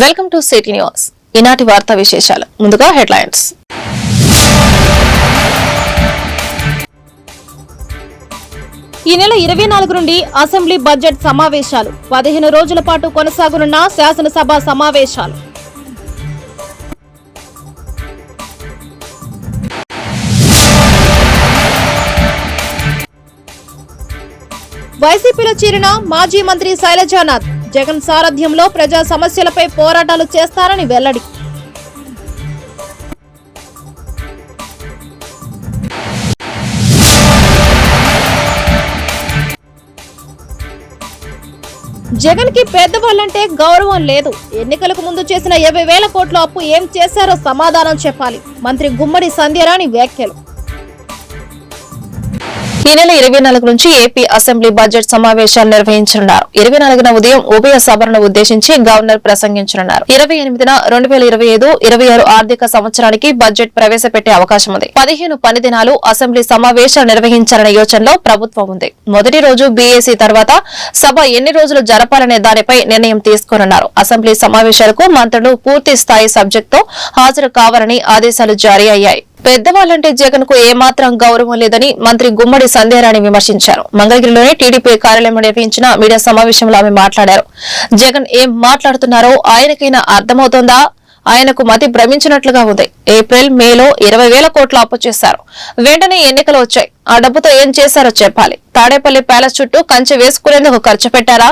Welcome to city news. ఈనాటి వార్తా విశేషాలు. ముందుగా హెడ్లైన్స్. ఈ నెల 24 నుండి అసెంబ్లీ బడ్జెట్ సమావేశాలు 15 రోజుల పాటు కొనసాగనున్న శాసనసభ సమావేశాలు. వైసీపీలో చేరిన మాజీ మంత్రి శైలజానాథ్ జగన్ సారథ్యంలో ప్రజా సమస్యలపై పోరాటాలు చేస్తారని వెల్లడి. జగన్ కి పెద్దవాళ్లంటే గౌరవం లేదు. ఎన్నికలకు ముందు చేసిన 50,000 కోట్ల అప్పు ఏం చేశారో సమాధానం చెప్పాలి. మంత్రి గుమ్మడి సంధ్యారాణి వ్యాఖ్యలు. ఈ నెల 24 నుంచి ఏపీ అసెంబ్లీ బడ్జెట్ సమావేశాలు నిర్వహించనున్నారు. 24న ఉదయం ఉభయ సభలను ఉద్దేశించి గవర్నర్ ప్రసంగించనున్నారు. 28న 2025-26 ఆర్థిక సంవత్సరానికి బడ్జెట్ ప్రవేశపెట్టే అవకాశం ఉంది. 15 పని దినాలు అసెంబ్లీ సమావేశాలు నిర్వహించాలనే యోచనలో ప్రభుత్వం ఉంది. మొదటి రోజు బీఏసీ తర్వాత సభ ఎన్ని రోజులు జరపాలనే దానిపై నిర్ణయం తీసుకోనున్నారు. అసెంబ్లీ సమావేశాలకు మంత్రులు పూర్తి స్థాయి సబ్జెక్టుతో హాజరు కావాలని ఆదేశాలు జారీ అయ్యాయి. పెద్దవాళ్లంటే జగన్ కు ఏమాత్రం గౌరవం లేదని మంత్రి గుమ్మడి సంధ్యారాణి విమర్శించారు. మంగళగిరిలోని టీడీపీ కార్యాలయంలో నిర్వహించిన మీడియా సమావేశంలో ఆమె మాట్లాడారు. జగన్ ఏం మాట్లాడుతున్నారో ఆయనకైనా అర్థమవుతోందా? ఆయనకు మతి భ్రమించినట్లుగా ఉంది. ఏప్రిల్, మేలో 20,000 కోట్ల అప్పు చేశారు. వెంటనే ఎన్నికలు వచ్చాయి. ఆ డబ్బుతో ఏం చేశారో చెప్పాలి. తాడేపల్లి ప్యాలెస్ చుట్టూ కంచె వేసుకునేందుకు ఖర్చు పెట్టారా?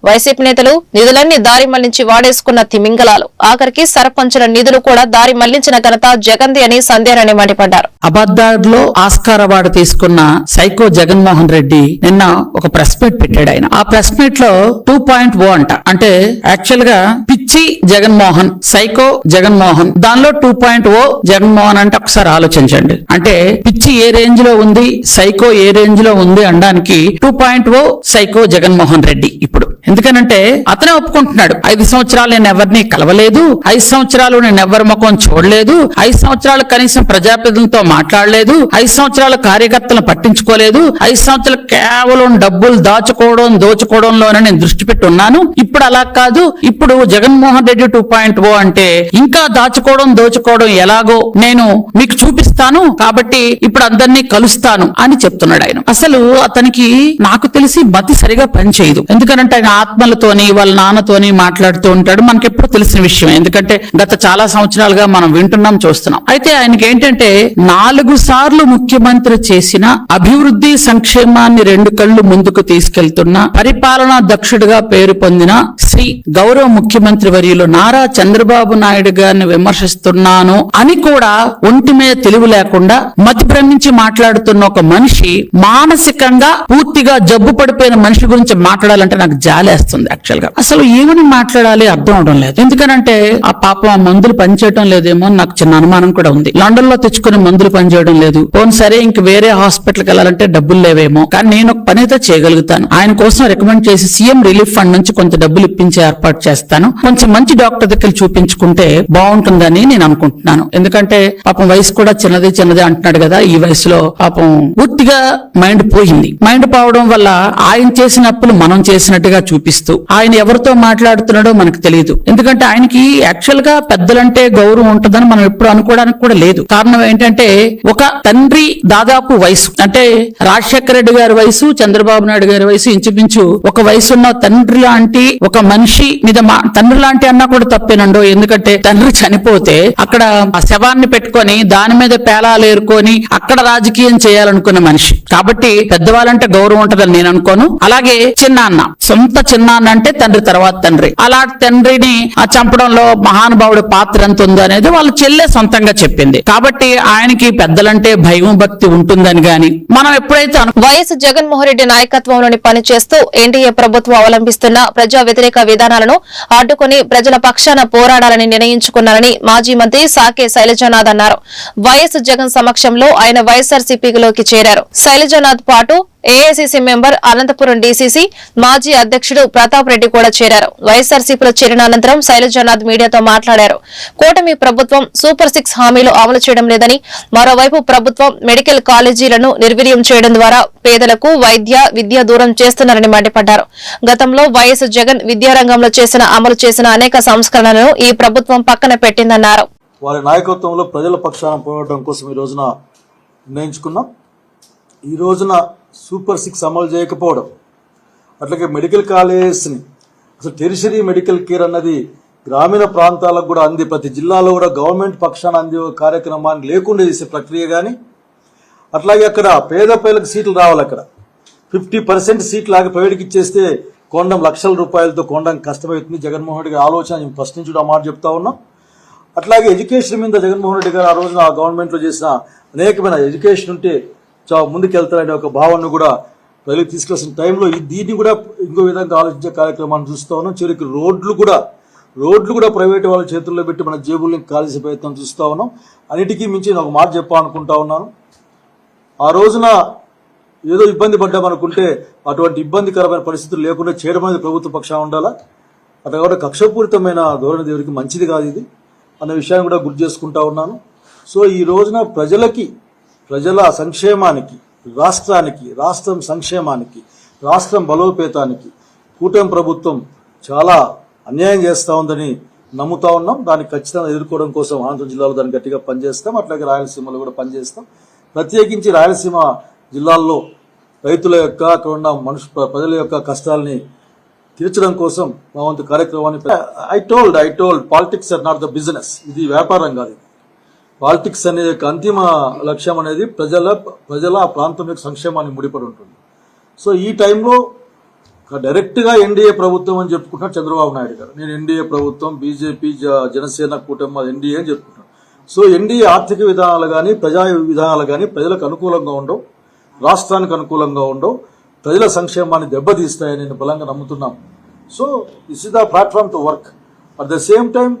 వైసీపీ నేతలు నిధులన్నీ దారి మళ్లించి వాడేసుకున్న తిమింగలాలు. ఆఖరికి సర్పంచుల నిధులు కూడా దారి మళ్లించిన ఘనత జగన్ది అని సంధ్యారాణి మండిపడ్డారు. అబద్దాడులో ఆస్కార్ అవార్డు తీసుకున్న సైకో జగన్మోహన్ రెడ్డి నిన్న ఒక ప్రెస్ మీట్ పెట్టాడు. ఆయన ఆ ప్రెస్ మీట్ లో 2.0 అంట, అంటే యాక్చువల్ గా పిచ్చి జగన్మోహన్, సైకో జగన్మోహన్, దానిలో 2.0 జగన్మోహన్ అంటే ఒకసారి ఆలోచించండి. అంటే పిచ్చి ఏ రేంజ్ లో ఉంది, సైకో ఏ రేంజ్ లో ఉంది అనడానికి 2.0 సైకో జగన్మోహన్ రెడ్డి. ఇప్పుడు ఎందుకనంటే అతనే ఒప్పుకుంటున్నాడు, 5 సంవత్సరాలు నేను ఎవరిని కలవలేదు, 5 సంవత్సరాలు నేను ఎవరి ముఖం చూడలేదు, 5 సంవత్సరాలు కనీసం ప్రజాప్రతినిధులతో మాట్లాడలేదు, 5 సంవత్సరాలు కార్యకర్తలను పట్టించుకోలేదు, 5 సంవత్సరాలు కేవలం డబ్బులు దోచుకోవడంలోనే నేను దృష్టి పెట్టి ఉన్నాను. ఇప్పుడు అలా కాదు. ఇప్పుడు జగన్మోహన్ రెడ్డి 2.0 అంటే ఇంకా దోచుకోవడం ఎలాగో నేను మీకు చూపిస్తాను, కాబట్టి ఇప్పుడు అందరినీ కలుస్తాను అని చెప్తున్నాడు ఆయన. అసలు అతనికి నాకు తెలిసి మతి సరిగా పనిచేయదు. ఎందుకంటే ఆయన ఆత్మలతోని వాళ్ళ నాన్నతోని మాట్లాడుతూ ఉంటాడు. మనకి ఎప్పుడు తెలిసిన విషయం, ఎందుకంటే గత చాలా సంవత్సరాలుగా మనం వింటున్నాం, చూస్తున్నాం. అయితే ఆయనకి ఏంటంటే 4 సార్లు ముఖ్యమంత్రి చేసిన అభివృద్ధి సంక్షేమాన్ని 2 కళ్లు ముందుకు తీసుకెళ్తున్న పరిపాలనా దక్షుడిగా పేరు పొందిన శ్రీ గౌరవ ముఖ్యమంత్రి వర్యులు నారా చంద్రబాబు నాయుడు గారిని విమర్శిస్తున్నాను అని కూడా ఒంటి మీద తెలివి లేకుండా మతి భ్రమించి మాట్లాడుతున్న ఒక మనిషి, మానసికంగా పూర్తిగా జబ్బు పడిపోయిన మనిషి గురించి మాట్లాడాలంటే నాకు జాలేస్తుంది. యాక్చువల్ గా అసలు ఏమని మాట్లాడాలి అర్థం అవడం లేదు. ఎందుకనంటే ఆ పాపం ఆ మందులు పనిచేయడం లేదేమో నాకు చిన్న అనుమానం కూడా ఉంది. లండన్ లో తెచ్చుకునే మందులు పనిచేయడం లేదు. పోనీ సరే, ఇంక వేరే హాస్పిటల్కి వెళ్ళాలంటే డబ్బులు లేవేమో. కానీ నేను ఒక పని అయితే చేయగలుగుతాను. ఆయన కోసం రికమెండ్ చేసి సీఎం రిలీఫ్ ఫండ్ నుంచి కొంత డబ్బులు ఇప్పించే ఏర్పాటు చేస్తాను. కొంచెం మంచి డాక్టర్ దగ్గర చూపించుకుంటే బాగుంటుందని నేను అనుకుంటున్నాను. ఎందుకంటే పాపం వయసు కూడా చిన్నది అంటున్నాడు కదా. ఈ వయసులో పాపం పూర్తిగా మైండ్ పోయింది. మైండ్ పోవడం వల్ల ఆయన చేసిన అప్పులు మనం చేసినట్టుగా చూపిస్తూ ఆయన ఎవరితో మాట్లాడుతున్నాడో మనకు తెలియదు. ఎందుకంటే ఆయనకి యాక్చువల్ గా పెద్దలంటే గౌరవం ఉంటుందని మనం ఎప్పుడు అనుకోవడానికి కూడా లేదు. కారణం ఏంటంటే ఒక తండ్రి దాదాపు వయసు, అంటే రాజశేఖర రెడ్డి గారి వయసు, చంద్రబాబు నాయుడు గారి వయసు ఇంచుమించు ఒక వయసు ఉన్న తండ్రి లాంటి ఒక మనిషి మీద తండ్రి లాంటి అన్నా కూడా తప్పేనండో. ఎందుకంటే తండ్రి చనిపోతే అక్కడ ఆ శవాన్ని పెట్టుకొని దాని మీద పేలాలు ఏరుకొని అక్కడ రాజకీయం చేయాలనుకున్న మనిషి. కాబట్టి పెద్దవాళ్ళంటే గౌరవం ఉంటుందని నేను అనుకోను. అలాగే చిన్నాన్న, సొంత చిన్నాన్న అంటే తండ్రి తర్వాత తండ్రి, అలాంటి తండ్రిని చంపడంలో మహానుభావుడి పాత్ర ఎంత ఉందో అనేది వాళ్ళ చెల్లె సొంతంగా చెప్పింది. కాబట్టి ఆయనకి పెద్దలంటే భయం భక్తి ఉంటుందని గాని మనం ఎప్పుడైతే వైఎస్ జగన్మోహన్ రెడ్డి నాయకత్వంలోని పనిచేస్తూ ఎన్డీఏ ప్రభుత్వం అవలంబిస్తున్న ప్రజా వ్యతిరేక విధానాలను అడ్డుకుని ప్రజల పక్షాన పోరాడాలని నిర్ణయించుకున్నారని మాజీ మంత్రి సాకే శైలజానాథ్ అన్నారు. వైఎస్ జగన్ సమక్షంలో ఆయన వైఎస్ఆర్సీపీలోకి చేరారు. శైలజానాథ్ పాటు ఏఐసీసీ మెంబర్ అనంతపురం డీసీసీ మాజీ అధ్యక్షుడు ప్రతాప్ రెడ్డి కూడా చేరారు. వైఎస్ఆర్సీపీలో చేరిన అనంతరం శైలజానాథ్ మీడియాతో మాట్లాడారు. కూటమి ప్రభుత్వం సూపర్ 6 హామీలు అమలు చేయడం లేదని, మరోవైపు ప్రభుత్వం మెడికల్ కాలేజీలను నిర్వీర్యం చేయడం ద్వారా పేదలకు విద్య దూరం చేస్తున్నారని మండిపడ్డారు. గతంలో వైఎస్ జగన్ విద్యారంగంలో అమలు చేసిన అనేక సంస్కరణలను ఈ ప్రభుత్వం పక్కన పెట్టిందన్నారు. వారి నాయకత్వంలో ప్రజల పక్షాన పోరాటం కోసం ఈ రోజున నిర్ణయించుకున్నాం. ఈ రోజున సూపర్ 6 అమలు చేయకపోవడం, అట్లాగే మెడికల్ కాలేజెస్ని అసలు టెరిషరీ మెడికల్ కేర్ అన్నది గ్రామీణ ప్రాంతాలకు కూడా అంది, ప్రతి జిల్లాలో కూడా గవర్నమెంట్ పక్షాన అందే కార్యక్రమాన్ని లేకుండా చేసే ప్రక్రియ కానీ, అట్లాగే అక్కడ పేద పేదలకు సీట్లు రావాలి. అక్కడ 50% సీట్లు లాగా ప్రైవేట్కి ఇచ్చేస్తే కొండం లక్షల రూపాయలతో కొండం కష్టమవుతుంది. జగన్మోహన్ రెడ్డి గారి ఆలోచన ఫస్ట్ నుంచి కూడా మాట చెప్తా ఉన్నాం. అట్లాగే ఎడ్యుకేషన్ మీద జగన్మోహన్ రెడ్డి గారు ఆ రోజున ఆ గవర్నమెంట్లో చేసిన అనేకమైన ఎడ్యుకేషన్ ఉంటే ముందుకెళ్తారనే ఒక భావనను కూడా ప్రజలకు తీసుకొచ్చిన టైంలో దీన్ని కూడా ఇంకో విధంగా ఆలోచించే కార్యక్రమాన్ని చూస్తూ ఉన్నాం. చివరికి రోడ్లు కూడా ప్రైవేట్ వాళ్ళ చేతుల్లో పెట్టి మన జేబుల్ని కాల్చే ప్రయత్నం చూస్తూ ఉన్నాం. అన్నిటికీ మించి నేను ఒక మాట చెప్పాలనుకుంటా ఉన్నాను. ఆ రోజున ఏదో ఇబ్బంది పడ్డామనుకుంటే అటువంటి ఇబ్బందికరమైన పరిస్థితులు లేకుండా చేయడం అనేది ప్రభుత్వ పక్షాన ఉండాలా. అట్లా కూడా కక్షపూరితమైన ధోరణి దేవుడికి మంచిది కాదు ఇది అన్న విషయాన్ని కూడా గుర్తు చేసుకుంటా ఉన్నాను. సో ఈ రోజున ప్రజల సంక్షేమానికి, రాష్ట్రం సంక్షేమానికి, రాష్ట్రం బలోపేతానికి కూటమి ప్రభుత్వం చాలా అన్యాయం చేస్తూ ఉందని నమ్ముతా ఉన్నాం. దాన్ని ఖచ్చితంగా ఎదుర్కోవడం కోసం అనంతపురం జిల్లాలో దాన్ని గట్టిగా పనిచేస్తాం. అట్లాగే రాయలసీమలో కూడా పనిచేస్తాం. ప్రత్యేకించి రాయలసీమ జిల్లాల్లో రైతుల యొక్క అక్కడ ఉన్న ప్రజల యొక్క కష్టాలని తీర్చడం కోసం మా వంతు కార్యక్రమాన్ని I told politics are not the business. ఇది వ్యాపారం కాదు. పాలిటిక్స్ అనే అంతిమ లక్ష్యం అనేది ప్రజల ఆ ప్రాంతం యొక్క సంక్షేమాన్ని ముడిపడి ఉంటుంది. సో ఈ టైంలో డైరెక్ట్గా ఎన్డీఏ ప్రభుత్వం అని చెప్పుకుంటున్నారు చంద్రబాబు నాయుడు గారు. నేను ఎన్డీఏ ప్రభుత్వం, బీజేపీ, జనసేన కూటమి ఎన్డీఏ అని చెప్పుకుంటున్నాను. సో ఎన్డీఏ ఆర్థిక విధానాలు కానీ, ప్రజా విధానాలు కానీ ప్రజలకు అనుకూలంగా ఉండవు, రాష్ట్రానికి అనుకూలంగా ఉండవు, ప్రజల సంక్షేమాన్ని దెబ్బతీస్తాయని నేను బలంగా నమ్ముతున్నాం. So this is the platform to work. At the same time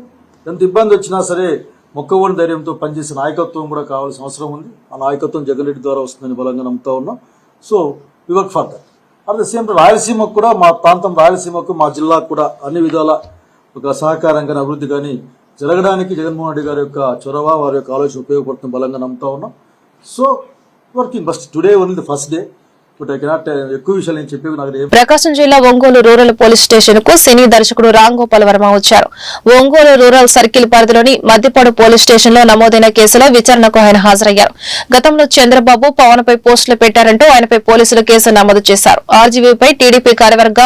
ఎంత ఇబ్బంది వచ్చినా సరే మొక్కవోని ధైర్యంతో పనిచేసే నాయకత్వం కూడా కావాల్సిన అవసరం ఉంది. ఆ నాయకత్వం జగన్ రెడ్డి ద్వారా వస్తుందని బలంగా నమ్ముతా ఉన్నాం. So we work for that. At the same time రాయలసీమకు కూడా, మా ప్రాంతం రాయలసీమకు, మా జిల్లాకు కూడా అన్ని విధాల ఒక సహకారం కానీ అభివృద్ధి కానీ జరగడానికి జగన్మోహన్ రెడ్డి గారి యొక్క చొరవ, వారి యొక్క ఆలోచన ఉపయోగపడుతుంది బలంగా నమ్ముతా ఉన్నాం. So working bust today only the first day. ఎక్కువ విషయాలు నేను చెప్పేవి నాకు. ప్రకాశం జిల్లా ఒంగోలు రూరల్ పోలీస్ స్టేషన్ కు సినీ దర్శకుడు రామ్ గోపాల్ వర్మ వచ్చారు. ఒంగోలు రూరల్ సర్కిల్ పరిధిలోని మద్దిపాడు పోలీస్ స్టేషన్ లో నమోదైన కేసులో విచారణకు ఆయన హాజరయ్యారు. గతంలో చంద్రబాబు పవన్ పై పోస్టులు పెట్టారంటూ ఆయనపై పోలీసులు కేసు నమోదు చేశారు. ఆర్జీవీపై టీడీపీ కార్యవర్గ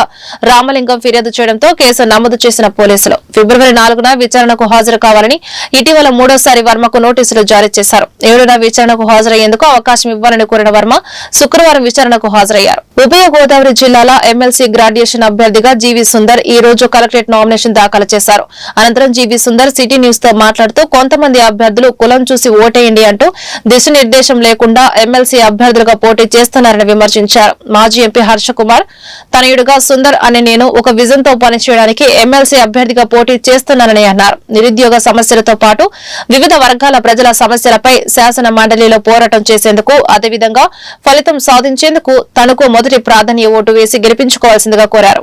రామలింగం ఫిర్యాదు చేయడంతో కేసు నమోదు చేసిన పోలీసులు ఫిబ్రవరి 4న విచారణకు హాజరు కావాలని ఇటీవల 3వ వర్మకు నోటీసులు జారీ చేశారు. 7న విచారణకు హాజరయ్యేందుకు అవకాశం ఇవ్వాలని కోరిన వర్మ శుక్రవారం విచారణకు హాజరయ్యారు. ఉభయ గోదావరి జిల్లాల ఎమ్మెల్సీ గ్రాడ్యుయేషన్ అభ్యర్థిగా జీవీ సుందర్ ఈ రోజు కలెక్టరేట్ నామినేషన్ దాఖలు చేశారు. అనంతరం జీవీ సుందర్ సిటీ న్యూస్ తో మాట్లాడుతూ కొంతమంది అభ్యర్థులు కులం చూసి ఓటేయండి అంటూ దిశానిర్దేశం లేకుండా ఎమ్మెల్సీ అభ్యర్థులుగా పోటీ చేస్తున్నారని విమర్శించారు. మాజీ ఎంపీ హర్ష కుమార్ తనయుడుగా సుందర్ అనే నేను ఒక విజన్ తో పనిచేయడానికి ఎమ్మెల్సీ అభ్యర్థిగా పోటీ చేస్తున్నానని అన్నారు. నిరుద్యోగ సమస్యలతో పాటు వివిధ వర్గాల ప్రజల సమస్యలపై శాసన మండలిలో పోరాటం చేసేందుకు, అదేవిధంగా ఫలితం సాధించేందుకు తనకు మొదటి ప్రాధాన్య ఓటు వేసి గెలిపించుకోవాల్సిందిగా కోరారు.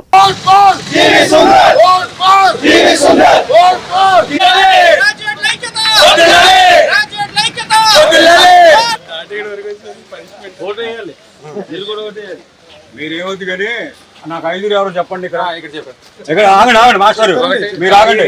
మీరేమవుతుంది కానీ నాకు 5 ఎవరు చెప్పండి. ఇక్కడ ఆగండి మాస్టర్, మీరు ఆగండి.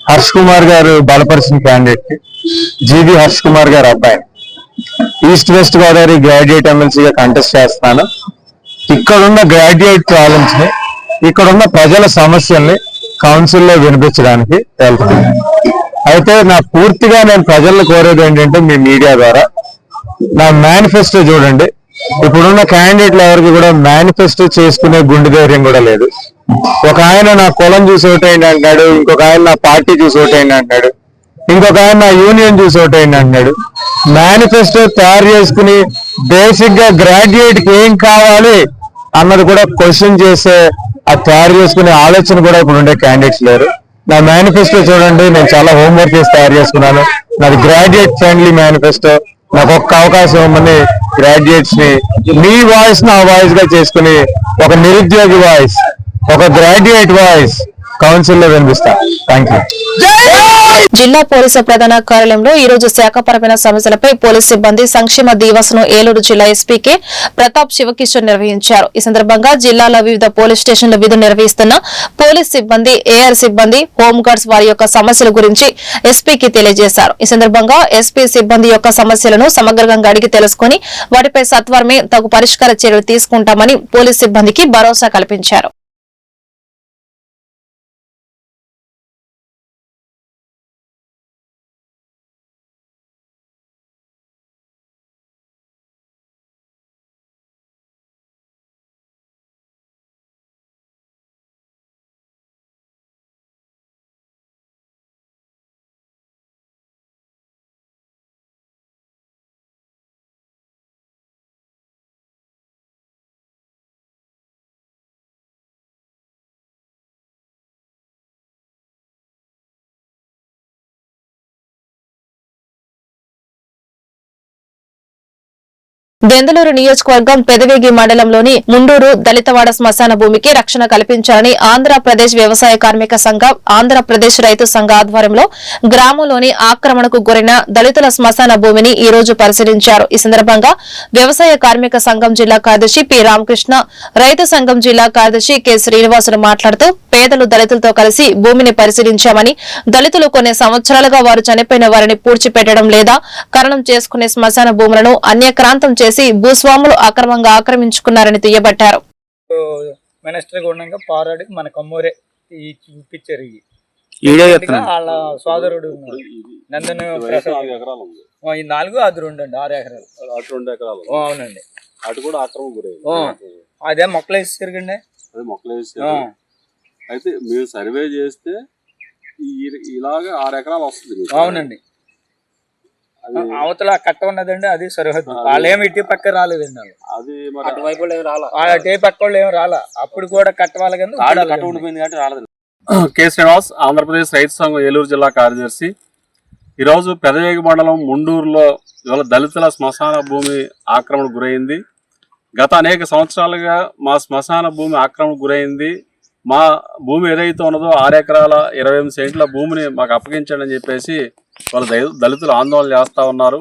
హర్ష్ కుమార్ గారు బలపరిచిన క్యాండిడేట్ జీవి హర్ష్ కుమార్ గారు అబ్బాయి. ఈస్ట్ వెస్ట్ గోదావరి గ్రాడ్యుయేట్ ఎమ్మెల్సీగా కంటెస్ట్ చేస్తున్నాను. ఇక్కడున్న గ్రాడ్యుయేట్ ప్రాబ్లమ్స్ ని, ఇక్కడున్న ప్రజల సమస్యల్ని కౌన్సిల్లో వినిపించడానికి వెళ్తున్నాను. అయితే పూర్తిగా నేను ప్రజలను కోరేది ఏంటంటే మీ మీడియా ద్వారా నా మేనిఫెస్టో చూడండి. ఇప్పుడున్న క్యాండిడేట్లు ఎవరికి కూడా మేనిఫెస్టో చేసుకునే గుండె ధైర్యం కూడా లేదు. ఒక ఆయన నా కులం చూసి ఓటేయండి అంటున్నాడు, ఇంకొక ఆయన నా పార్టీ చూసి ఓటేయండి అంటున్నాడు, ఇంకొక ఆయన నా యూనియన్ చూసి ఓటేయండి అంటున్నాడు. మేనిఫెస్టో తయారు చేసుకుని బేసిక్ గా గ్రాడ్యుయేట్ కి ఏం కావాలి అన్నది కూడా క్వశ్చన్ చేసే అది తయారు చేసుకునే ఆలోచన కూడా ఇప్పుడు ఉండే క్యాండిడేట్స్ లేరు. నా మేనిఫెస్టో చూడండి, నేను చాలా హోంవర్క్ చేసి తయారు చేసుకున్నాను. నాది గ్రాడ్యుయేట్ ఫ్రెండ్లీ మేనిఫెస్టో. నాకు ఒక్క అవకాశం ఇవ్వమని గ్రాడ్యుయేట్స్ ని మీ వాయిస్ నా వాయిస్ గా చేసుకుని ఒక నిరుద్యోగి వాయిస్, ఒక గ్రాడ్యుయేట్ వాయిస్ కౌన్సిల్ లో వినిపిస్తా. Thank you. జిల్లా పోలీసు ప్రధాన కార్యాలయంలో ఈ రోజు శాఖపరమైన సమస్యలపై పోలీసు సిబ్బంది సంక్షేమ దివస్ ను ఏలూరు జిల్లా ఎస్పీకే ప్రతాప్ శివకిషోర్ నిర్వహించారు. ఈ సందర్భంగా జిల్లాలో వివిధ పోలీస్ స్టేషన్ల విధులు నిర్వహిస్తున్న పోలీస్ సిబ్బంది, ఏఆర్ సిబ్బంది, హోంగార్డ్స్ వారి యొక్క సమస్యల గురించి ఎస్పీకి తెలియజేశారు. ఈ సందర్భంగా ఎస్పీ సిబ్బంది యొక్క సమస్యలను సమగ్రంగా అడిగి తెలుసుకుని వాటిపై సత్వరమే తగు పరిష్కార చర్యలు తీసుకుంటామని పోలీస్ సిబ్బందికి భరోసా కల్పించారు. దెందులూరు నియోజకవర్గం పెదవేగి మండలంలోని ముండూరు దళితవాడ శ్మశాన భూమికి రక్షణ కల్పించాలని ఆంధ్రప్రదేశ్ వ్యవసాయ కార్మిక సంఘం, ఆంధ్రప్రదేశ్ రైతు సంఘ ఆధ్వర్యంలో గ్రామంలోని ఆక్రమణకు గురైన దళితుల శ్మశాన భూమిని ఈ రోజు పరిశీలించారు. ఈ సందర్భంగా వ్యవసాయ కార్మిక సంఘం జిల్లా కార్యదర్శి పి రామకృష్ణ, రైతు సంఘం జిల్లా కార్యదర్శి కె శ్రీనివాసులు మాట్లాడుతూ పేదలు దళితులతో కలిసి భూమిని పరిశీలించామని, దళితులు కొన్ని సంవత్సరాలుగా వారు చనిపోయిన వారిని పూడ్చిపెట్టడం లేదా ఖననం చేసుకునే శ్మశాన భూములను అన్యక్రాంతం చేసి భూస్వాములు అక్రమంగా ఆక్రమించుకున్నారని దుయ్యబట్టారు. మినిస్టర్ గుండంగా పారాడి మన కమ్మూరే చూపించారు. వాళ్ళ సోదరుడు నందన ప్రసాద్, ఈ 4 అది 2 అండి, 6 ఎకరాలు. అటు 2 ఎకరాలు అవునండి. అటు కూడా ఆక్రమణ గురై అదే మొక్కలు వేసేసరికండి. అదే మొక్కలు వేసారు. అయితే మీరు సర్వే చేస్తే ఇలాగా 6 ఎకరాలు వస్తుంది. అవునండి. అవతల కట్ట ఉన్నదండి, అది సరిహద్దు. వాళ్ళేమి ఇటు పక్క రాలేదండి, అది అటువైపు అటే పక్క వాళ్ళు ఏమి రాలా. అప్పుడు కూడా కట్టవాలి కానీ కట్ట ఉండిపోయింది కాబట్టి రాలేదు. కె శ్రీనివాస్, ఆంధ్రప్రదేశ్ రైతు సంఘం ఏలూరు జిల్లా కార్యదర్శి. ఈరోజు పెదవేగి మండలం ముండూరులో ఇవాళ దళితుల శ్మశాన భూమి ఆక్రమణ గురైంది. గత అనేక సంవత్సరాలుగా మా శ్మశాన భూమి ఆక్రమణ గురైంది. మా భూమి ఏదైతే ఉన్నదో 6 ఎకరాల 28 సెంట్ల భూమిని మాకు అప్పగించండి అని చెప్పేసి వాళ్ళు దళితులు ఆందోళన చేస్తూ ఉన్నారు.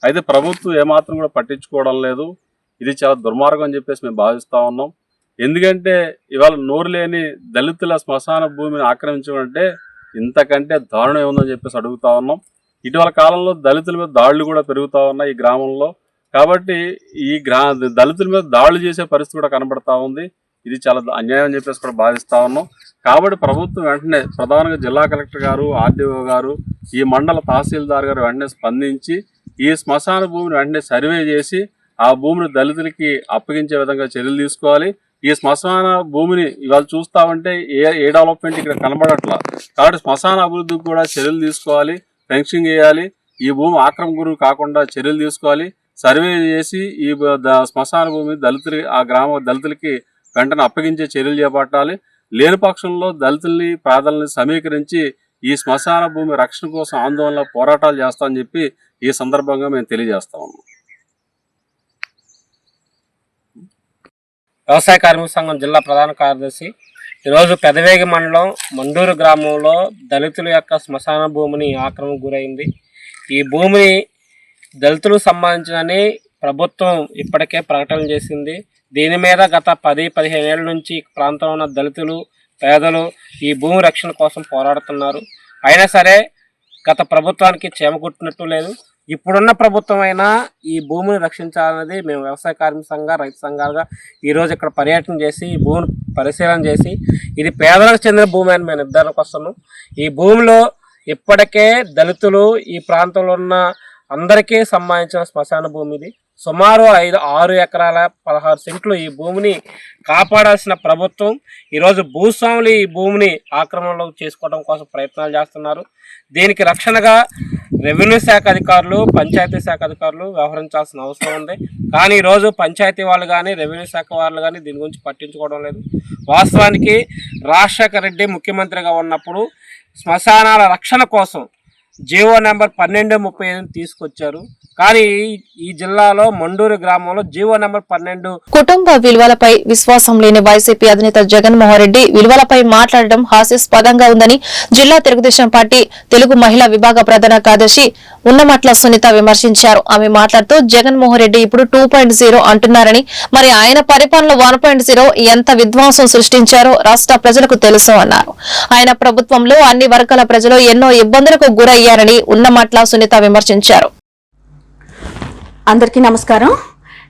అయితే ప్రభుత్వం ఏమాత్రం కూడా పట్టించుకోవడం లేదు. ఇది చాలా దుర్మార్గం అని చెప్పేసి మేము భావిస్తూ ఉన్నాం. ఎందుకంటే ఇవాళ నోరు లేని దళితుల శ్మశాన భూమిని ఆక్రమించడం అంటే ఇంతకంటే దారుణం ఏముందని చెప్పేసి అడుగుతా ఉన్నాం. ఇటీవల కాలంలో దళితుల మీద దాడులు కూడా పెరుగుతూ ఉన్నాయి ఈ గ్రామంలో. కాబట్టి ఈ దళితుల మీద దాడులు చేసే పరిస్థితి కూడా కనబడతా ఉంది. ఇది చాలా అన్యాయం అని చెప్పేసి కూడా భావిస్తా ఉన్నాం. కాబట్టి ప్రభుత్వం వెంటనే ప్రధానంగా జిల్లా కలెక్టర్ గారు, ఆర్డీఓ గారు, ఈ మండల తహసీల్దార్ గారు వెంటనే స్పందించి ఈ శ్మశాన భూమిని వెంటనే సర్వే చేసి ఆ భూమిని దళితులకి అప్పగించే విధంగా చర్యలు తీసుకోవాలి. ఈ శ్మశాన భూమిని ఇవాళ చూస్తామంటే ఏ డెవలప్మెంట్ ఇక్కడ కనబడట్లా. కాబట్టి శ్మశాన అభివృద్ధికి కూడా చర్యలు తీసుకోవాలి, ఫెన్సింగ్ వేయాలి. ఈ భూమి ఆక్రమణ గురి కాకుండా చర్యలు తీసుకోవాలి. సర్వే చేసి ఈ శ్మశాన భూమి ఆ గ్రామ దళితులకి వెంటనే అప్పగించే చర్యలు చేపట్టాలి. లేని పక్షంలో దళితుల్ని, పేదల్ని సమీకరించి ఈ శ్మశాన భూమి రక్షణ కోసం ఆందోళన పోరాటాలు చేస్తామని చెప్పి ఈ సందర్భంగా మేము తెలియజేస్తా ఉన్నాం. వ్యవసాయ కార్మిక సంఘం జిల్లా ప్రధాన కార్యదర్శి. ఈరోజు పెదవేగి మండలం మండూరు గ్రామంలో దళితుల యొక్క శ్మశాన భూమిని ఆక్రమణకు గురైంది. ఈ భూమిని దళితులకు సంబంధించినని ప్రభుత్వం ఇప్పటికే ప్రకటన చేసింది. దీని మీద గత 10-15 ఏళ్ల నుంచి ప్రాంతంలో ఉన్న దళితులు, పేదలు ఈ భూమి రక్షణ కోసం పోరాడుతున్నారు. అయినా సరే గత ప్రభుత్వానికి చేమకుట్టినట్టు లేదు. ఇప్పుడున్న ప్రభుత్వం అయినా ఈ భూమిని రక్షించాలనేది మేము వ్యవసాయ కార్మిక సంఘ, రైతు సంఘాలుగా ఈరోజు ఇక్కడ పర్యటన చేసి ఈ భూమిని పరిశీలన చేసి ఇది పేదలకు చెందిన భూమి అని మేము నిర్ధారణకు వస్తున్నాం. ఈ భూమిలో ఇప్పటికే దళితులు ఈ ప్రాంతంలో ఉన్న అందరికీ సంబంధించిన శ్మశాన భూమి ఇది. సుమారు 6 ఎకరాల 16 సెంట్లు ఈ భూమిని కాపాడాల్సిన ప్రభుత్వం ఈరోజు భూస్వాములు ఈ భూమిని ఆక్రమణలో చేసుకోవడం కోసం ప్రయత్నాలు చేస్తున్నారు. దీనికి రక్షణగా రెవెన్యూ శాఖ అధికారులు, పంచాయతీ శాఖ అధికారులు వ్యవహరించాల్సిన అవసరం ఉంది. కానీ ఈరోజు పంచాయతీ వాళ్ళు కానీ రెవెన్యూ శాఖ వాళ్ళు కానీ దీని గురించి పట్టించుకోవడం లేదు. వాస్తవానికి రాజశేఖర రెడ్డి ముఖ్యమంత్రిగా ఉన్నప్పుడు శ్మశానాల రక్షణ కోసం జీవో నెంబర్ 1235 తీసుకొచ్చారు. కానీ ఈ జిల్లాలో మండూరు గ్రామంలో జీవో నెంబర్ 12 కుటుంబ విలువలపై విశ్వాసం లేని వైసీపీ అధినేత జగన్మోహన్ రెడ్డి విలువలపై మాట్లాడడం హాస్యాస్పదంగా ఉందని జిల్లా తెలుగుదేశం పార్టీ తెలుగు మహిళా విభాగ ప్రధాన కార్యదర్శి ఉన్నమట్ల సునీత విమర్శించారు. ఆమె మాట్లాడుతూ జగన్మోహన్ రెడ్డి ఇప్పుడు 2.0 అంటున్నారని, మరి ఆయన పరిపాలన 1.0 ఎంత విధ్వంసం సృష్టించారో రాష్ట్ర ప్రజలకు తెలుసు అన్నారు. ఆయన ప్రభుత్వంలో అన్ని వర్గాల ప్రజలు ఎన్నో ఇబ్బందులకు గురయ్యారని ఉన్నమట్ల సునీత విమర్శించారు. అందరికీ నమస్కారం.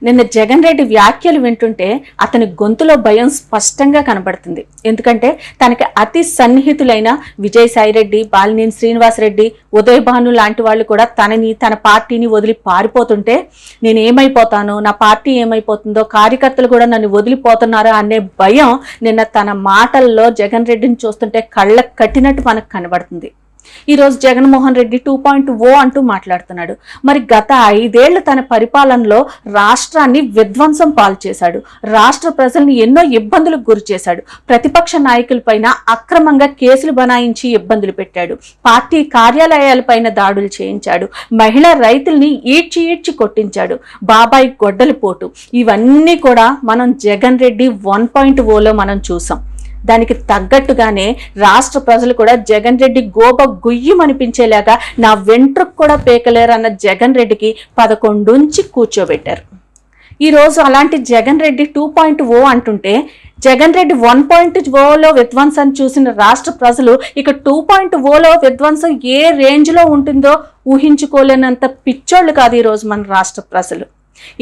నిన్న జగన్ రెడ్డి వ్యాఖ్యలు వింటుంటే అతని గొంతులో భయం స్పష్టంగా కనబడుతుంది. ఎందుకంటే తనకి అతి సన్నిహితులైన విజయసాయిరెడ్డి, బాలినేని శ్రీనివాసరెడ్డి, ఉదయ్ భాను లాంటి వాళ్ళు కూడా తన పార్టీని వదిలి పారిపోతుంటే నేను ఏమైపోతాను, నా పార్టీ ఏమైపోతుందో, కార్యకర్తలు కూడా నన్ను వదిలిపోతున్నారా అనే భయం నిన్న తన మాటల్లో జగన్ రెడ్డిని చూస్తుంటే కళ్ళకు కట్టినట్టు మనకు కనబడుతుంది. ఈరోజు జగన్మోహన్ రెడ్డి 2.0 అంటూ మాట్లాడుతున్నాడు. మరి గత 5 ఏళ్లు తన పరిపాలనలో రాష్ట్రాన్ని విధ్వంసం పాలు చేశాడు. రాష్ట్ర ప్రజల్ని ఎన్నో ఇబ్బందులకు గురి చేశాడు. ప్రతిపక్ష నాయకులపైన అక్రమంగా కేసులు బనాయించి ఇబ్బందులు పెట్టాడు. పార్టీ కార్యాలయాలపైన దాడులు చేయించాడు. మహిళా రైతుల్ని ఈడ్చి కొట్టించాడు. బాబాయ్ గొడ్డలి పోటు, ఇవన్నీ కూడా మనం జగన్ రెడ్డి 1.0లో మనం చూసాం. దానికి తగ్గట్టుగానే రాష్ట్ర ప్రజలు కూడా జగన్ రెడ్డి గోబ గుయ్యమనిపించేలాగా నా వెంట్రుకు కూడా పేకలేరు అన్న జగన్ రెడ్డికి 11 ఉంచి కూర్చోబెట్టారు. ఈరోజు అలాంటి జగన్ రెడ్డి 2.0 అంటుంటే జగన్ రెడ్డి 1.0లో విధ్వంసం చూసిన రాష్ట్ర ప్రజలు ఇక 2.0లో విధ్వంసం ఏ రేంజ్లో ఉంటుందో ఊహించుకోలేనంత పిచ్చోళ్ళు కాదు ఈరోజు మన రాష్ట్ర ప్రజలు.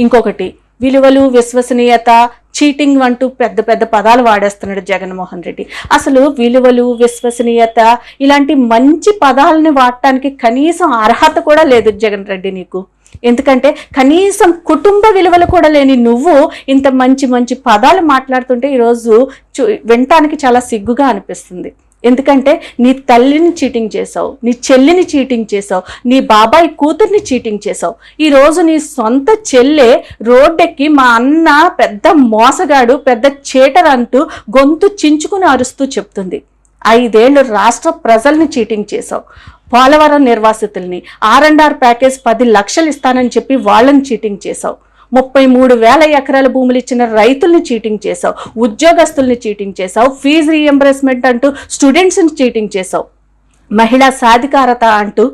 ఇంకొకటి, విలువలు, విశ్వసనీయత, చీటింగ్ అంటూ పెద్ద పెద్ద పదాలు వాడేస్తున్నాడు జగన్మోహన్ రెడ్డి. అసలు విలువలు, విశ్వసనీయత ఇలాంటి మంచి పదాలని వాడటానికి కనీసం అర్హత కూడా లేదు జగన్ రెడ్డి నీకు. ఎందుకంటే కనీసం కుటుంబ విలువలు కూడా లేని నువ్వు ఇంత మంచి మంచి పదాలు మాట్లాడుతుంటే ఈరోజు వినటానికి చాలా సిగ్గుగా అనిపిస్తుంది. ఎందుకంటే నీ తల్లిని చీటింగ్ చేసావు, నీ చెల్లిని చీటింగ్ చేసావు, నీ బాబాయ్ కూతుర్ని చీటింగ్ చేసావు. ఈరోజు నీ సొంత చెల్లె రోడ్డెక్కి మా అన్న పెద్ద మోసగాడు, పెద్ద చీటర్ అంటూ గొంతు చించుకుని అరుస్తూ చెప్తుంది. 5 ఏళ్లు రాష్ట్ర ప్రజల్ని చీటింగ్ చేసావు. పోలవరం నిర్వాసితుల్ని R&R ప్యాకేజ్ 10 లక్షలు ఇస్తానని చెప్పి వాళ్ళని చీటింగ్ చేసావు. 33,000 ఎకరాల భూములు ఇచ్చిన రైతుల్ని చీటింగ్ చేసావు. ఉద్యోగస్తుల్ని చీటింగ్ చేసావు. ఫీజు రీఎంబర్స్మెంట్ అంటూ స్టూడెంట్స్ని చీటింగ్ చేసావు. మహిళా సాధికారత అంటూ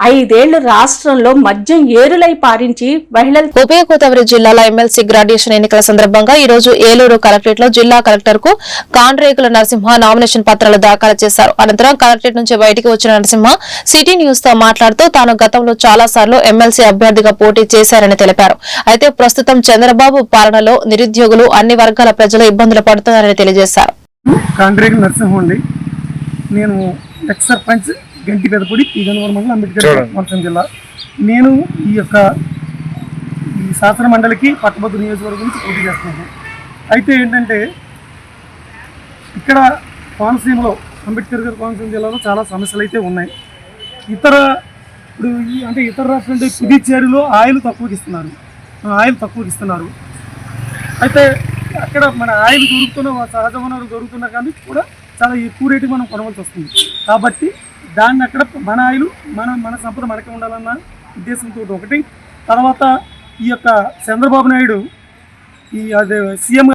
5 ఏళ్లు రాష్ట్రంలో మద్యం ఏరులై పారించి మహిళలు. ఉభయ గోదావరి జిల్లాల ఎమ్మెల్సీ గ్రాడ్యుయేషన్ ఎన్నికల సందర్భంగా ఈ రోజు ఏలూరు కలెక్టరేట్ లో జిల్లా కలెక్టర్ కు కాండ్రేగుల నరసింహ నామినేషన్ పత్రాలు దాఖలు చేశారు. అనంతరం కలెక్టరేట్ నుంచి బయటికి వచ్చిన నరసింహ సిటీ న్యూస్ తో మాట్లాడుతూ తాను గతంలో చాలా సార్లు ఎమ్మెల్సీ అభ్యర్థిగా పోటీ చేశారని తెలిపారు. అయితే ప్రస్తుతం చంద్రబాబు పాలనలో నిరుద్యోగులు, అన్ని వర్గాల ప్రజలు ఇబ్బందులు పడుతున్నారని తెలియజేశారు. కాండ్రేగుల నరసింహ అండి, నేను ఎక్స్ సర్పంచ్ గంటి పెదపూడి పీగనవరం మండలం అంబేద్కర్ కోనసీమ జిల్లా. నేను ఈ శాసన మండలికి పట్టభద్రుల నియోజకవర్గం నుంచి పోటీ చేస్తున్నాను. అయితే ఏంటంటే ఇక్కడ కోనసీమలో అంబేద్కర్ కోనసీమ జిల్లాలో చాలా సమస్యలు అయితే ఉన్నాయి. ఇతర రాష్ట్రాలు పుదుచ్చేరిలో ఆయిల్ తక్కువకి ఇస్తున్నారు. అయితే అక్కడ మన ఆయిల్ సహజ వనరులు దొరుకుతున్నా కానీ కూడా చాలా ఎక్కువ రేటుకి మనం కొనవలసి వస్తుంది. కాబట్టి దాన్ని అక్కడ మన ఆయిల్ మన సంపద మనకే ఉండాలన్న ఉద్దేశంతో ఒకటి. తర్వాత ఈ చంద్రబాబు నాయుడు సీఎం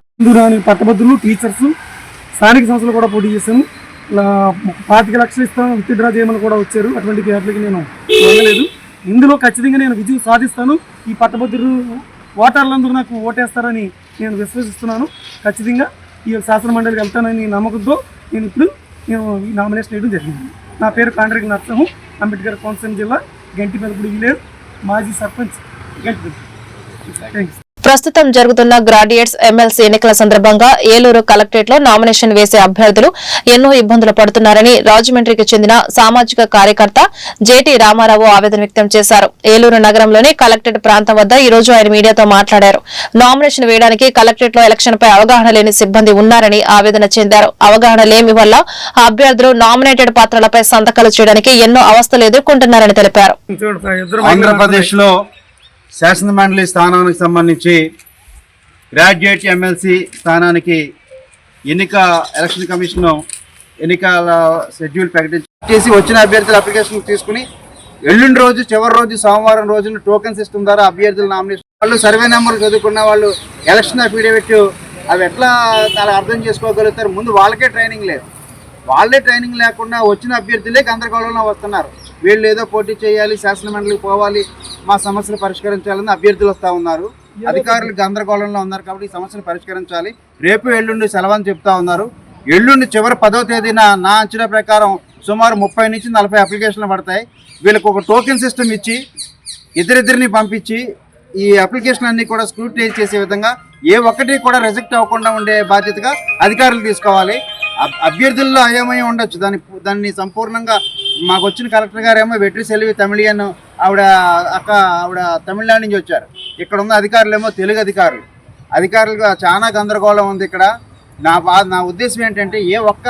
పట్టభద్రులు, టీచర్స్, స్థానిక సంస్థలు కూడా పోటీ చేశాను. 25 లక్షలు ఇస్తాను, విత్డ్రా చేయమని కూడా వచ్చారు. అటువంటి వాటికి నేను వెళ్ళలేదు. ఇందులో ఖచ్చితంగా నేను విజయం సాధిస్తాను. ఈ పట్టభద్రులు ఓటర్లందరూ నాకు ఓటేస్తారని నేను విశ్వసిస్తున్నాను. ఖచ్చితంగా ఈ శాసన మండలికి వెళ్తానని నమ్మకంతో నేను ఈ నామినేషన్ వేయడం జరిగింది. నా పేరు కాండ్రేగుల నరసింహ, అంబేద్కర్ కోనసీమ జిల్లా, గంటి పెదపూడి విలేజ్, మాజీ సర్పంచ్, గంటి. థ్యాంక్స్. ప్రస్తుతం జరుగుతున్న గ్రాడ్యుయేట్స్ ఎమ్మెల్సీ ఎన్నికల సందర్భంగా ఏలూరు కలెక్టరేట్ లో నామినేషన్ వేసే అభ్యర్థులు ఎన్నో ఇబ్బందులు పడుతున్నారని రాజమండ్రికి చెందిన సామాజిక కార్యకర్త జేటీ రామారావు ఆవేదన వ్యక్తం చేశారు. ఏలూరు నగరంలోని కలెక్టరేట్ ప్రాంతం వద్ద ఈ రోజు ఆయన మీడియాతో మాట్లాడారు. నామినేషన్ వేయడానికి కలెక్టరేట్ లో ఎలక్షన్ పై అవగాహన లేని సిబ్బంది ఉన్నారని ఆవేదన చెందారు. అవగాహన లేమి వల్ల అభ్యర్థులు నామినేటెడ్ పత్రాలపై సంతకాలు చేయడానికి ఎన్నో అవస్థలు ఎదుర్కొంటున్నారని తెలిపారు. ఆంధ్రప్రదేశ్ లో శాసన మండలి స్థానానికి సంబంధించి గ్రాడ్యుయేట్ ఎమ్మెల్సీ స్థానానికి ఎలక్షన్ కమిషన్ ఎన్నికల షెడ్యూల్ ప్రకటించేసి వచ్చిన అభ్యర్థుల అప్లికేషన్ తీసుకుని ఎల్లుండి రోజు చివరి రోజు సోమవారం రోజున టోకెన్ సిస్టమ్ ద్వారా అభ్యర్థుల నామినేషన్ వాళ్ళు సర్వే నెంబర్లు చదువుకున్న వాళ్ళు ఎలక్షన్ అఫిడవిట్ అవి ఎట్లా అలా అర్థం చేసుకోగలుగుతారు? ముందు వాళ్ళకే ట్రైనింగ్ లేదు. వాళ్ళే ట్రైనింగ్ లేకుండా వచ్చిన అభ్యర్థులే గందరగోళంలో వస్తున్నారు. వీళ్ళు ఏదో పోటీ చేయాలి, శాసన మండలికి పోవాలి, మా సమస్యలు పరిష్కరించాలని అభ్యర్థులు వస్తూ ఉన్నారు. అధికారులు గందరగోళంలో ఉన్నారు కాబట్టి ఈ సమస్యలు పరిష్కరించాలి. రేపు ఎల్లుండి సెలవని చెప్తా ఉన్నారు. ఎల్లుండి చివరి 10వ తేదీన నా అంచనా ప్రకారం సుమారు 30 నుంచి 40 అప్లికేషన్లు పడతాయి. వీళ్ళకి ఒక టోకెన్ సిస్టమ్ ఇచ్చి ఇద్దరిద్దరిని పంపించి ఈ అప్లికేషన్ అన్ని కూడా స్క్రూటినైజ్ చేసే విధంగా ఏ ఒక్కటి కూడా రిజెక్ట్ అవ్వకుండా ఉండే బాధ్యతగా అధికారులు తీసుకోవాలి. అభ్యర్థుల్లో అయోమయం ఉండొచ్చు, దాన్ని సంపూర్ణంగా మాకు వచ్చిన కలెక్టర్ గారు ఏమో వెట్రి సెల్వి తమిళియన్ ఆవిడ తమిళనాడు నుంచి వచ్చారు. ఇక్కడ ఉన్న అధికారులు ఏమో తెలుగు అధికారులుగా చాలా గందరగోళం ఉంది. ఇక్కడ నా ఉద్దేశం ఏంటంటే ఏ ఒక్క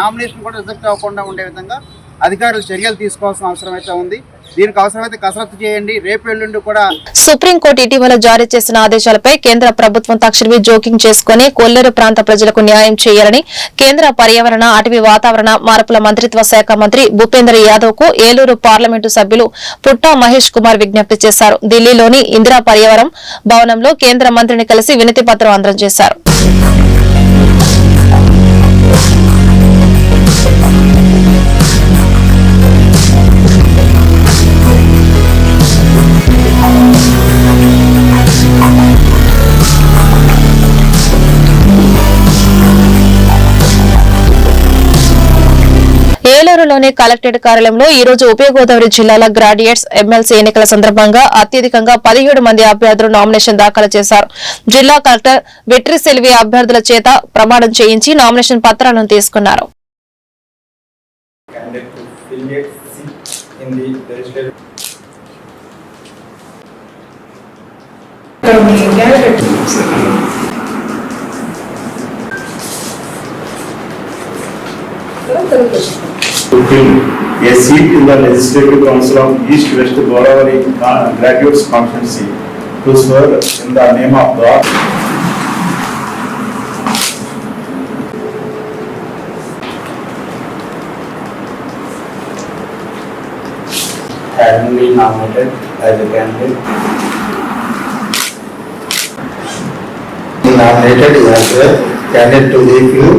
నామినేషన్ కూడా రిజెక్ట్ అవ్వకుండా ఉండే విధంగా అధికారులు చర్యలు తీసుకోవాల్సిన అవసరం అయితే ఉంది. దీనికి అవసరమైతే కసరత్తు చేయండి. రేపు ఎల్లుండి కూడా సుప్రీంకోర్టు ఇటీవల జారీ చేసిన ఆదేశాలపై కేంద్ర ప్రభుత్వం తక్షణమే జోక్యం చేసుకుని కొల్లేరు ప్రాంత ప్రజలకు న్యాయం చేయాలని కేంద్ర పర్యావరణ, అటవీ, వాతావరణ మార్పుల మంత్రిత్వ శాఖ మంత్రి భూపేంద్ర యాదవ్ కు ఏలూరు పార్లమెంటు సభ్యులు పుట్టా మహేష్ కుమార్ విజ్ఞప్తి చేశారు. ఢిల్లీలోని ఇందిరా పర్యావరణ భవనంలో కేంద్ర మంత్రిని కలిసి వినతి పత్రం అందజేశారు. ఏలూరులోని కలెక్టరేట్ కార్యాలయంలో ఈ రోజు ఉభయ గోదావరి జిల్లాల గ్రాడ్యుయేట్స్ ఎమ్మెల్సీ ఎన్నికల సందర్భంగా అత్యధికంగా 17 మంది అభ్యర్థులు నామినేషన్ దాఖలు చేశారు. జిల్లా కలెక్టర్ వెట్రి సెల్వి అభ్యర్థుల చేత ప్రమాణం చేయించి నామినేషన్ పత్రాలను తీసుకున్నారు. A seat in the Legislative Council of East West Godavari Graduates Constituency to swear in the name of God. Having been nominated as a candidate. Nominated as a candidate to fill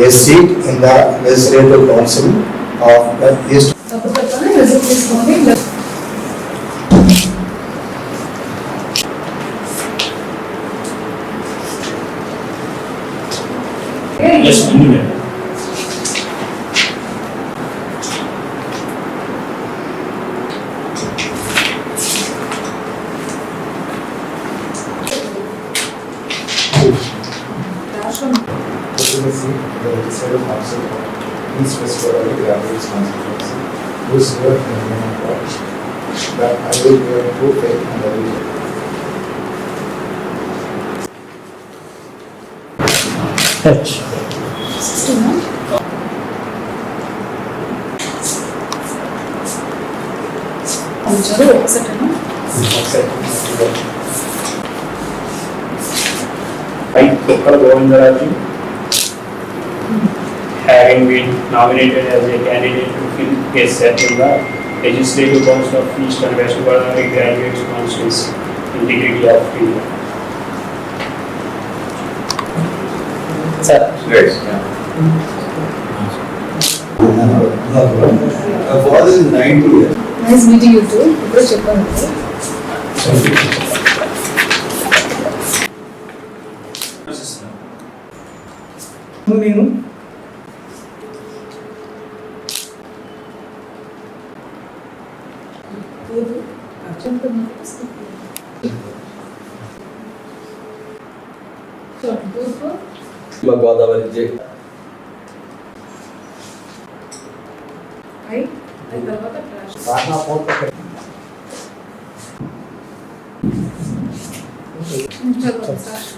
a seat in the Legislative Council of the East. Yes, the Legislative Council of East West Godavari Graduates Constituency do swear in the name of God that I will bear true faith and allegiance. I, Dr. Govindaraju, having been nominated as a candidate to fill a seat in the Legislative Council of East and West Godavari Graduates Constituency, integrity of India. Sir. Yes. My father is 90 years. Nice meeting you too. నేను గోదావరి జై.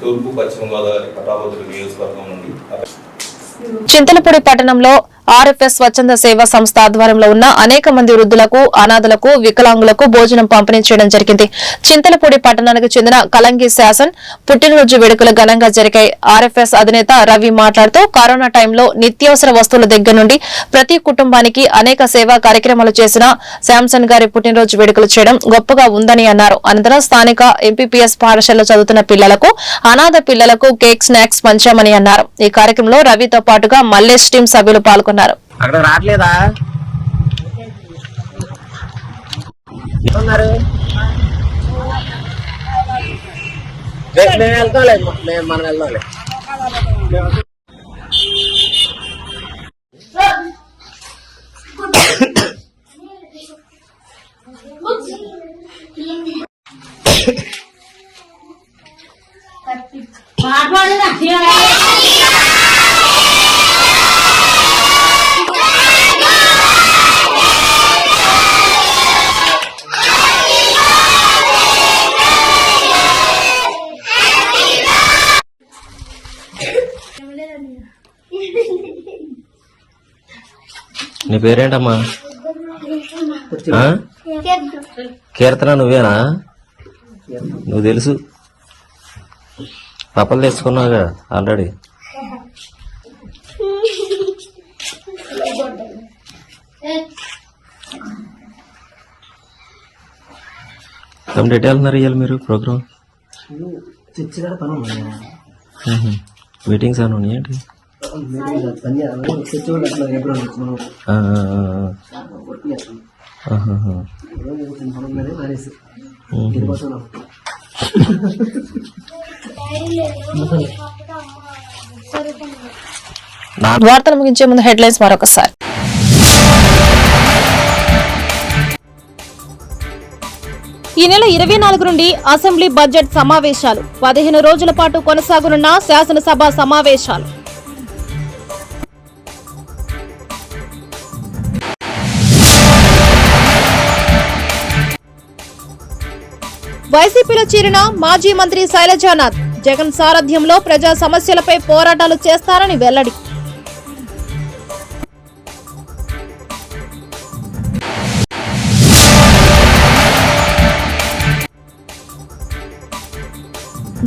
తూర్పు పశ్చిమ గోదావరి పటాభద్రుల నియోజకవర్గం నుండి చింతలపూడి పట్టణంలో RFS స్వచ్ఛంద సేవా సంస్థ ఆధ్వర్యంలో ఉన్న అనేక మంది వృద్ధులకు, అనాథలకు, వికలాంగులకు భోజనం పంపిణీ చేయడం జరిగింది. చింతలపూడి పట్టణానికి చెందిన కలంగి శాసన్ పుట్టినరోజు వేడుకలు ఘనంగా జరిగాయి. ఆర్ఎఫ్ఎస్ అధినేత రవి మాట్లాడుతూ కరోనా టైంలో నిత్యావసర వస్తువుల దగ్గర నుండి ప్రతి కుటుంబానికి అనేక సేవా కార్యక్రమాలు చేసిన శాంసన్ గారి పుట్టినరోజు వేడుకలు చేయడం గొప్పగా ఉందని అన్నారు. అనంతరం స్థానిక ఎంపీపీఎస్ పాఠశాలలో చదువుతున్న పిల్లలకు, అనాథ పిల్లలకు కేక్, స్నాక్స్ పంచామని అన్నారు. ఈ కార్యక్రమంలో రవితో పాటుగా మల్లేష్ టీం సభ్యులు పాల్గొన్నారు. అక్కడ రావట్లేదా? మేము వెళ్తాం, మనం వెళ్దాం. నీ పేరేంటమ్మా? కీర్తన. నువ్వేనా? నువ్వు తెలుసు, పాపలు తెచ్చుకున్నావుగా ఆల్రెడీ. ఎటు వెళ్తున్నారు ఇవాళ మీరు ప్రోగ్రామ్? మీటింగ్స్ అని ఉన్నాయి ఏంటి? వార్తలు ముగించే ముందు హెడ్లైన్స్ మరొకసారి. ఈ నెల 24 నుండి అసెంబ్లీ బడ్జెట్ సమావేశాలు. 15 రోజుల పాటు కొనసాగనున్న శాసనసభ సమావేశాలు. వైసీపీలో చేరిన మాజీ మంత్రి శైలజానాథ్ జగన్ సారథ్యంలో ప్రజా సమస్యలపై పోరాటాలు చేస్తారని వెల్లడి.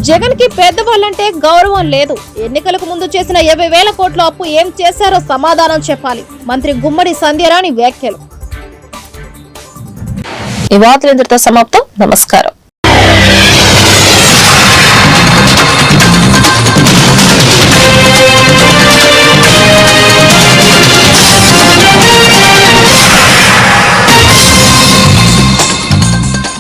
జగన్ కి పెద్దవాళ్లంటే గౌరవం లేదు. ఎన్నికలకు ముందు చేసిన 50,000 కోట్ల అప్పు ఏం చేశారో సమాధానం చెప్పాలి. మంత్రి గుమ్మడి సంధ్యారాణి వ్యాఖ్యలు. ఈ వార్తలు ఇంతటితో సమాప్తం. నమస్కారం.